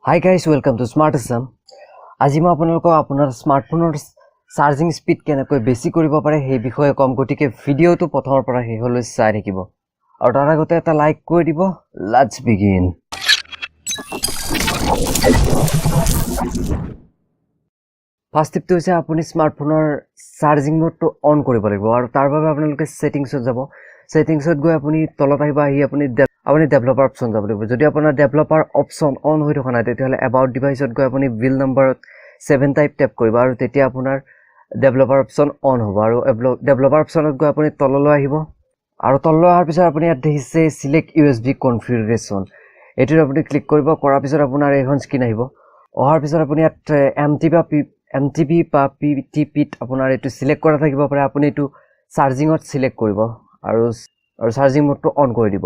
Hi guys, welcome to Smart Assam. আজি মই আপোনালোকক আপোনাৰ স্মাৰ্টফোনৰ চাৰ্জিং স্পীড কেনেকৈ বেছি কৰিব পাৰে সেই বিষয়ে কম গতিকে ভিডিঅটো প্ৰথমৰ পৰা শেষলৈ চাই থাকিব আৰু তাৰ আগতে এটা লাইক কৰি দিব লেটস বিগিন ফাৰ্ষ্ট টিপটো হৈছে আপুনি স্মাৰ্টফোনৰ চাৰ্জিং মোডটো অন কৰিব লাগিব আৰু তাৰ বাবে আপোনালোকে সেটিংছত যাব সেটিংছত গৈ আপুনি তলত আহিব আহি আপুনি ডেভেলপাৰ অপচন যাব লাগিব যদি আপোনাৰ ডেভেলপাৰ অপচন অন হৈ থকা নাই তেতিয়াহলে এবাউট ডিভাইসত গৈ আপুনি বিল নম্বৰত 7 টাইপ টেপ কৰিব আৰু তেতিয়া আপোনাৰ ডেভেলপাৰ অপচন অন হ'ব আৰু ডেভেলপাৰ অপচনত গৈ আপুনি তললৈ আহিব আৰু তললৈ অহাৰ পিছত আপুনি ইয়াত দেখিছে সিলেক্ট ইউএসবি কনফিগাৰেশন এটিৰ আপুনি ক্লিক কৰিব কৰাৰ পিছত আপোনাৰ এখন স্ক্ৰীন আহিব অহাৰ পিছত আপুনি ইয়াত MTB বা PTP আপোনাৰ এটো সিলেক্ট কৰা থাকিব পাৰে আপুনি এটো চাৰ্জিংত সিলেক্ট কৰিব আৰু চাৰ্জিং মোডটো অন কৰি দিব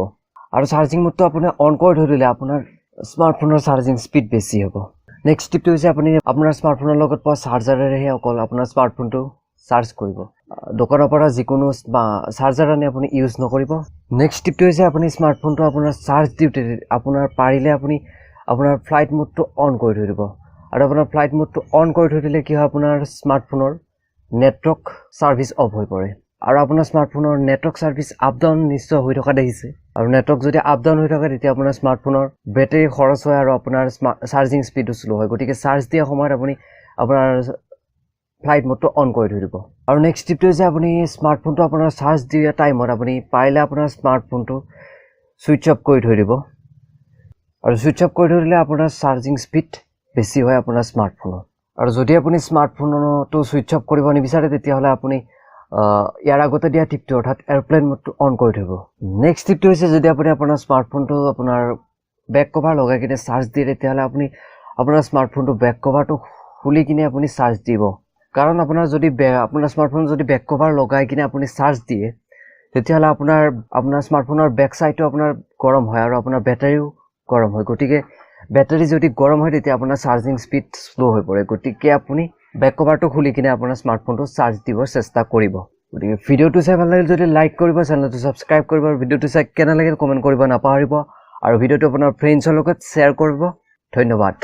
আৰু চাৰ্জিং মোডটো আপুনি অন কৰি ধৰিলে আপোনাৰ স্মাৰ্টফোনৰ চাৰ্জিং স্পীড বেছি হ'ব নেক্সট টিপটো হৈছে আপুনি আপোনাৰ স্মাৰ্টফোনৰ লগত পোৱা চাৰ্জাৰেৰে অকল আপোনাৰ স্মাৰ্টফোনটো চাৰ্জ কৰিব দোকানৰ পৰা যিকোনো চাৰ্জাৰ আনি আপুনি ইউজ নকৰিব নেক্সট টিপটো হৈছে আপুনি স্মাৰ্টফোনটো আপোনাৰ চাৰ্জ দিওঁতে আপোনাৰ পাৰিলে আপুনি আপোনাৰ ফ্লাইট মোডটো অন কৰি থৈ দিব আৰু আপোনাৰ ফ্লাইট মোডটো অন কৰি থৈ দিলে কি হয় আপোনাৰ স্মাৰ্টফোনৰ নেটৱৰ্ক সাৰ্ভিস অফ হৈ পৰে আৰু আপোনাৰ স্মাৰ্টফোনৰ নেটৱৰ্ক সাৰ্ভিস আপ ডাউন নিশ্চয় হৈ থকা দেখিছে আৰু নেটৱৰ্ক যদি আপ ডাউন হৈ থাকে তেতিয়া আপোনাৰ স্মাৰ্টফোনৰ বেটাৰী খৰচ হয় আৰু আপোনাৰ চাৰ্জিং স্পীডো স্লো হয় গতিকে চাৰ্জ দিয়া সময়ত আপুনি আপোনাৰ ফ্লাইট মোডটো অন কৰি থৈ দিব আৰু নেক্সট টিপটো হৈছে আপুনি স্মাৰ্টফোনটো আপোনাৰ চাৰ্জ দিয়া টাইমত আপুনি পাৰিলে আপোনাৰ স্মাৰ্টফোনটো সুইচ অফ কৰি থৈ দিব আৰু সুইচ অফ কৰি থৈ দিলে আপোনাৰ চাৰ্জিং স্পীড বেছি হয় আপোনাৰ স্মাৰ্টফোনৰ আৰু যদি আপুনি স্মাৰ্টফোনটো সুইচ অফ কৰিব নিবিচাৰে তেতিয়াহলে আপুনি ইয়াৰ আগতে দিয়া টিপটো অৰ্থাৎ এয়াৰপ্লেন মোডটো অন কৰি থব নেক্সট টিপটো হৈছে যদি আপুনি আপোনাৰ স্মাৰ্টফোনটো আপোনাৰ বেক কভাৰ লগাই কিনে চাৰ্জ দিয়ে তেতিয়াহলে আপুনি আপোনাৰ স্মাৰ্টফোনটো বেক কভাৰটো খুলি কিনে আপুনি চাৰ্জ দিব কাৰণ আপোনাৰ যদি আপোনাৰ স্মাৰ্টফোন যদি বেক কভাৰ লগাই কিনে আপুনি চাৰ্জ দিয়ে তেতিয়াহলে আপোনাৰ স্মাৰ্টফোনৰ বেক সাইডটো আপোনাৰ গৰম হয় আৰু আপোনাৰ বেটাৰীও গৰম হয় গতিকে বেটাৰী যদি গৰম হয় তেতিয়া আপোনাৰ চাৰ্জিং স্পীড স্লো হৈ পৰে গতিকে আপুনি বেক কভাৰটো খুলি কিনে আপোনাৰ স্মাৰ্টফোনটো চাৰ্জ দিব চেষ্টা কৰিব গতিকে ভিডিওটো চাই ভাল লাগিল যদি লাইক কৰিব চেনেলটো সাবস্ক্ৰাইব কৰিব আৰু ভিডিওটো চাই কেনে লাগিল কমেন্ট কৰিব নাপাহৰিব আৰু ভিডিওটো আপোনাৰ ফ্ৰেণ্ডছৰ লগত শ্বেয়াৰ কৰিব ধন্যবাদ